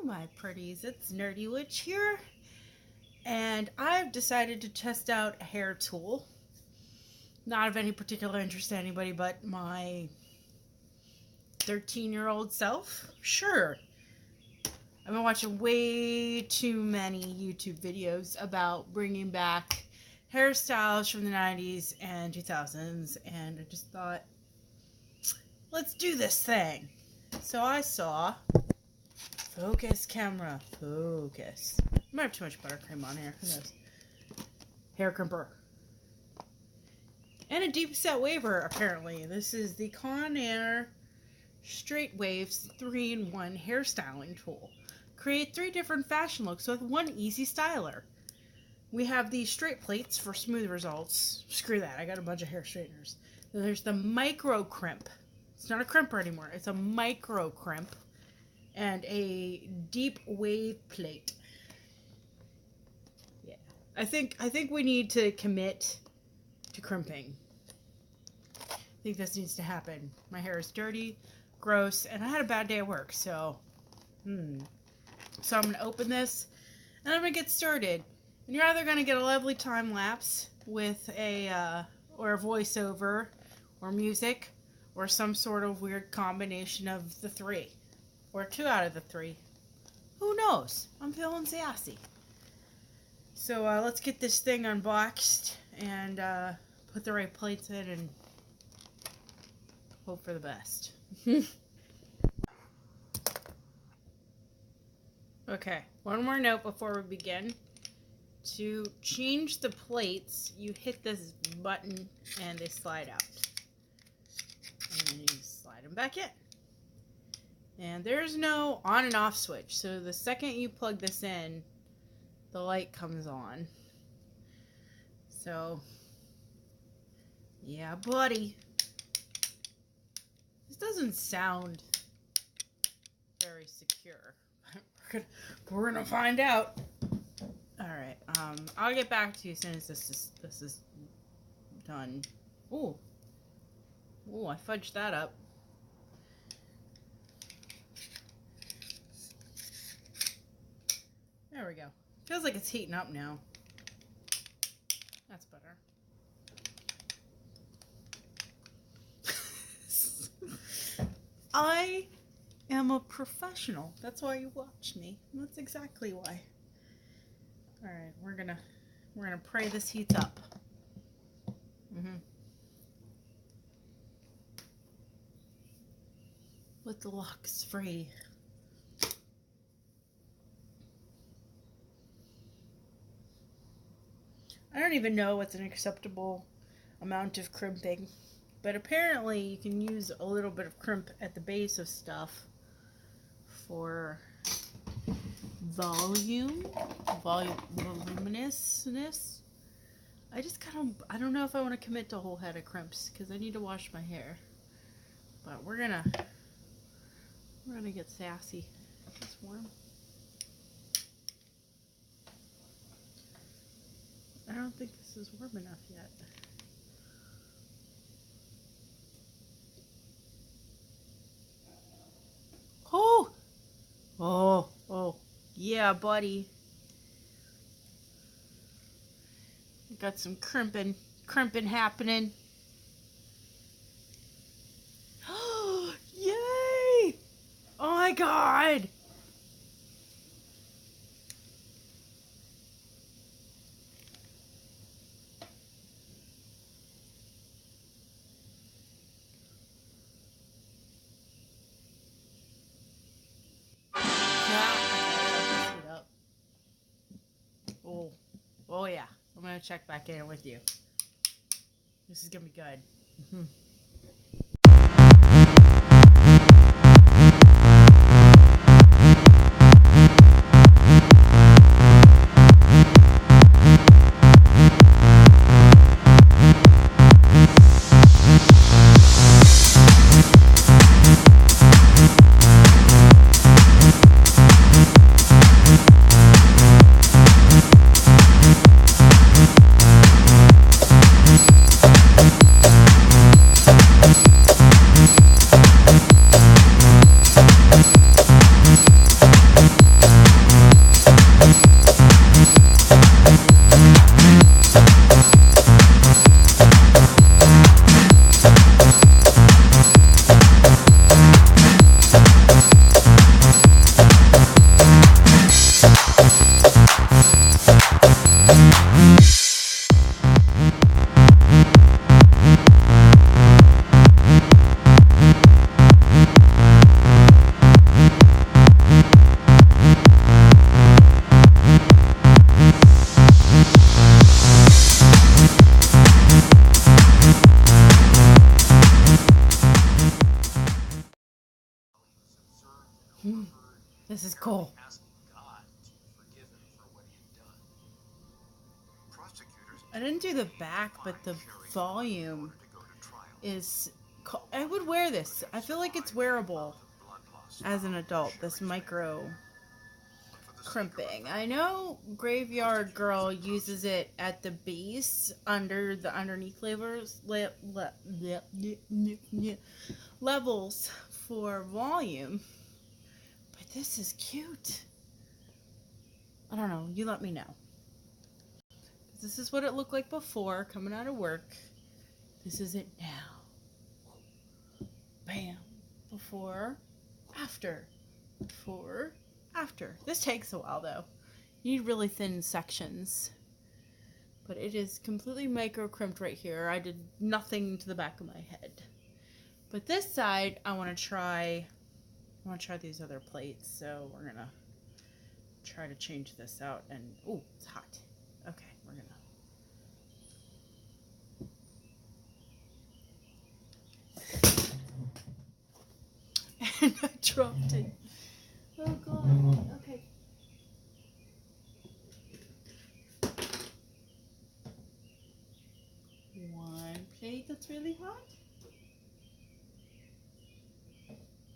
my pretties, it's Nerdy Witch here, and I've decided to test out a hair tool. Not of any particular interest to anybody but my 13-year-old self. Sure. I've been watching way too many YouTube videos about bringing back hairstyles from the 90s and 2000s, and I just thought, let's do this thing. So I saw... Focus, camera. Focus. I might have too much buttercream on here. Who knows? Hair crimper. And a deep set waver, apparently. This is the Conair Straight Waves 3-in-1 hairstyling tool. Create 3 different fashion looks with one easy styler. We have the straight plates for smooth results. Screw that. I got a bunch of hair straighteners. Then there's the micro crimp. It's not a crimper anymore. It's a micro crimp. And a deep wave plate. Yeah. I think we need to commit to crimping. I think this needs to happen. My hair is dirty, gross, and I had a bad day at work, so So I'm going to open this, and I'm going to get started. And you're either going to get a lovely time lapse with or a voiceover, or music, or some sort of weird combination of the 3. Or 2 out of the 3. Who knows? I'm feeling sassy. So let's get this thing unboxed and put the right plates in and hope for the best. Okay, one more note before we begin. To change the plates, you hit this button and they slide out. And then you slide them back in. And there's no on and off switch, so the second you plug this in, the light comes on. So, yeah, buddy. This doesn't sound very secure. We're gonna find out. Alright, I'll get back to you as soon as this is done. Ooh, I fudged that up. There we go. Feels like it's heating up now. That's better. I am a professional. That's why you watch me. That's exactly why. Alright, we're gonna pray this heats up. Let the locks free. I don't even know what's an acceptable amount of crimping, but apparently you can use a little bit of crimp at the base of stuff for voluminousness. I don't know if I want to commit to a whole head of crimps because I need to wash my hair, but we're gonna get sassy. It's warm. I don't think this is warm enough yet. Oh, yeah, buddy. Got some crimping happening. Yay! Oh my God! Oh yeah, I'm gonna check back in with you. This is gonna be good. cool. I didn't do the back, but the volume is... I would wear this. I feel like it's wearable as an adult, this micro crimping. I know Graveyard Girl uses it at the base under the underneath levels for volume, but this is cute. I don't know, you let me know. This is what it looked like before coming out of work. This is it now. Bam. Before, after. Before, after. This takes a while though. You need really thin sections. But it is completely micro crimped right here. I did nothing to the back of my head. But this side, I want to try these other plates. So we're gonna try to change this out. And oh, it's hot. Okay, we're gonna. And I dropped it. Oh god. Okay. One plate that's really hot.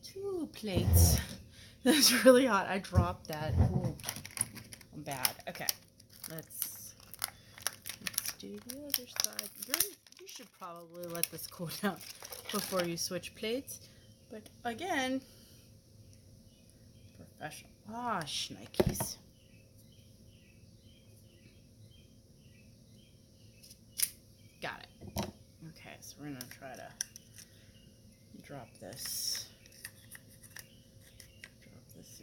Two plates that's really hot. I dropped that. Ooh, I'm bad. Okay. Let's do the other side. You should probably let this cool down before you switch plates. But again, professional. Ah, shnikes. Got it. Okay, so we're gonna try to drop this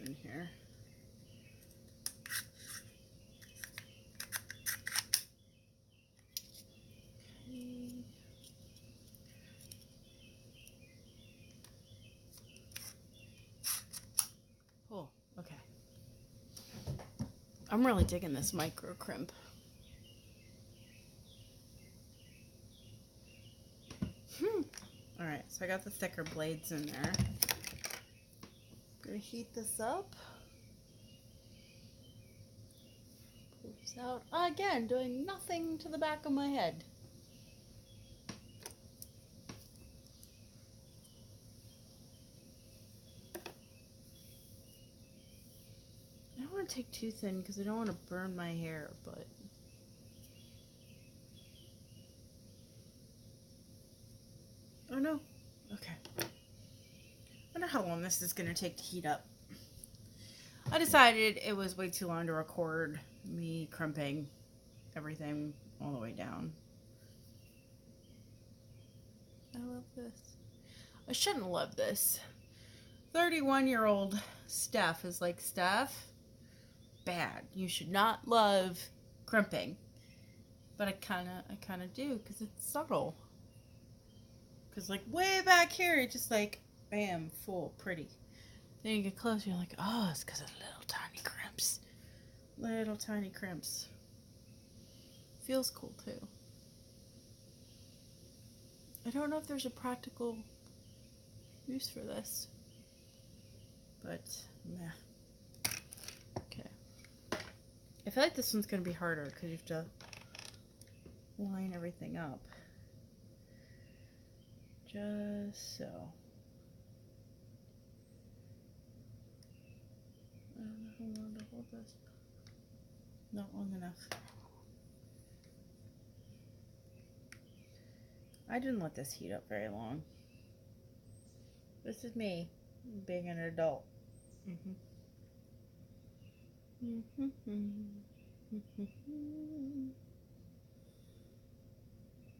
in here. Okay. Oh, okay. I'm really digging this micro crimp. Alright, so I got the thicker blades in there. I'm gonna heat this up. Pull this out. Again, doing nothing to the back of my head. I don't want to take too thin because I don't want to burn my hair, but... Oh no. Okay. I wonder how long this is going to take to heat up. I decided it was way too long to record me crimping everything all the way down. I love this. I shouldn't love this. 31-year-old Steph is like, Steph, bad. You should not love crimping. But I kind of do because it's subtle. Because like way back here, it's just like, bam, full, pretty. Then you get close, you're like, oh, it's because of little tiny crimps. Little tiny crimps. Feels cool too. I don't know if there's a practical use for this. But, meh. Okay. I feel like this one's going to be harder because you have to line everything up. Just so. I don't know how long to hold this. Not long enough. I didn't let this heat up very long. This is me being an adult.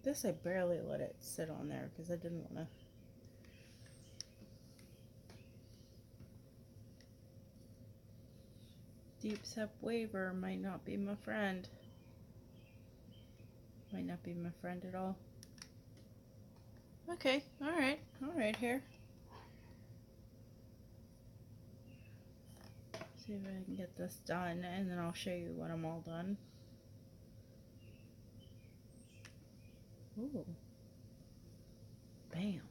This I barely let it sit on there because I didn't want to. Deep Sep Waiver might not be my friend. Might not be my friend at all. Okay, alright here. See if I can get this done and then I'll show you when I'm all done. Ooh. Bam.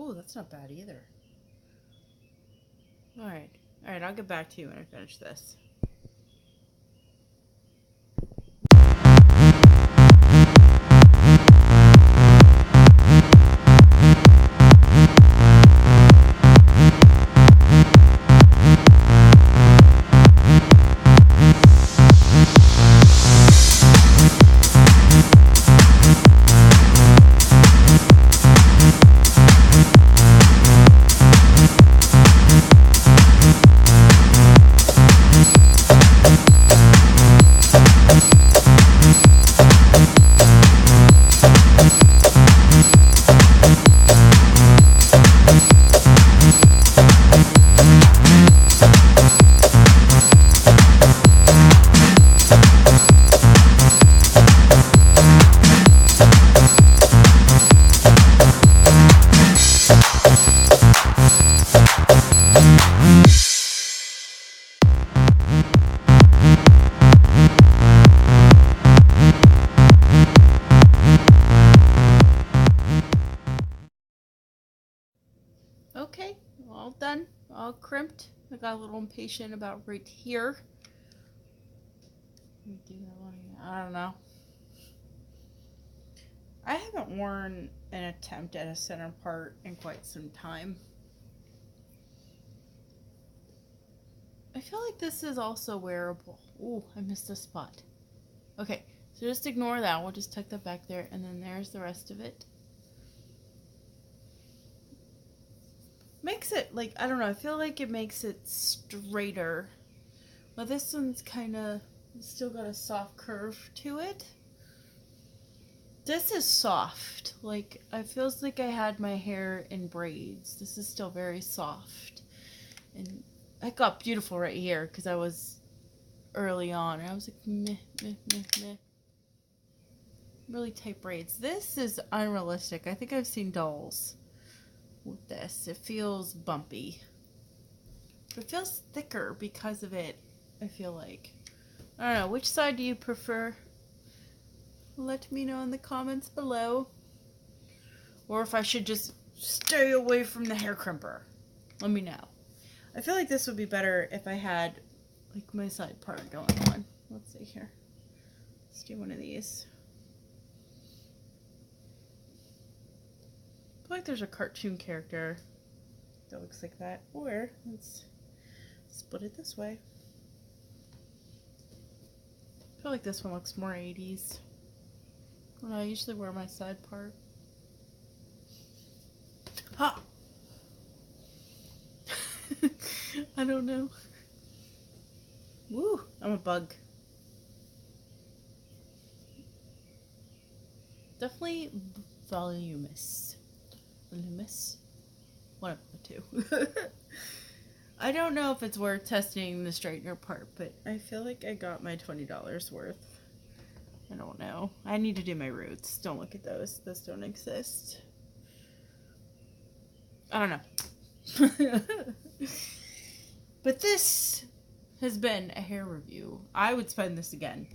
Oh, that's not bad either. Alright. Alright, I'll get back to you when I finish this. Okay, all done, all crimped. I got a little impatient about right here. Let me do that one again. I don't know. I haven't worn an attempt at a center part in quite some time. I feel like this is also wearable. Ooh, I missed a spot. Okay, so just ignore that. We'll just tuck that back there, and then there's the rest of it. Makes it, like, I don't know, I feel like it makes it straighter. Well, this one's kind of still got a soft curve to it. This is soft. Like, it feels like I had my hair in braids. This is still very soft. And I got beautiful right here because I was early on. I was like, meh, meh, meh, meh. Really tight braids. This is unrealistic. I think I've seen dolls with this. It feels bumpy. It feels thicker because of it, I feel like. I don't know. Which side do you prefer? Let me know in the comments below. Or if I should just stay away from the hair crimper. Let me know. I feel like this would be better if I had like my side part going on. Let's see here. Let's do one of these. I feel like there's a cartoon character that looks like that. Or let's split it this way. I feel like this one looks more 80s. When I usually wear my side part. Ha! I don't know. Woo! I'm a bug. Definitely voluminous. Voluminous? One of the two. I don't know if it's worth testing the straightener part, but I feel like I got my $20 worth. I don't know. I need to do my roots. Don't look at those. Those don't exist. I don't know. But this has been a hair review. I would spend this again.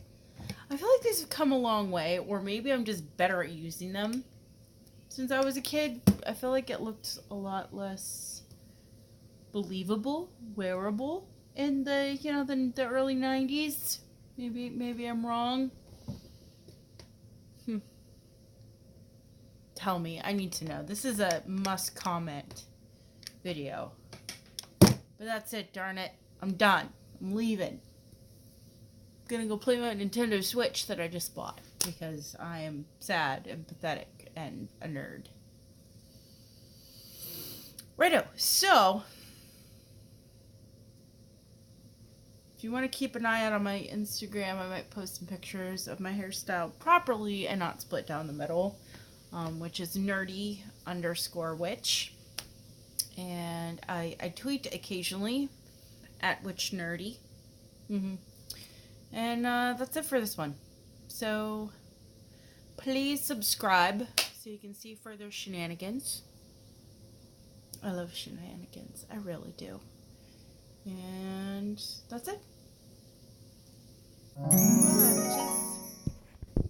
I feel like these have come a long way, or maybe I'm just better at using them. Since I was a kid, I feel like it looked a lot less believable, wearable in the, you know, the early 90s. Maybe I'm wrong. Tell me. I need to know. This is a must comment video. But that's it, darn it. I'm done. I'm leaving. I'm gonna go play my Nintendo Switch that I just bought because I am sad and pathetic and a nerd. Righto, so if you want to keep an eye out on my Instagram, I might post some pictures of my hairstyle properly and not split down the middle, which is nerdy_witch. And I tweet occasionally at witchnerdy. And that's it for this one. So please subscribe so you can see further shenanigans. I love shenanigans. I really do. And that's it. Bye, bitches.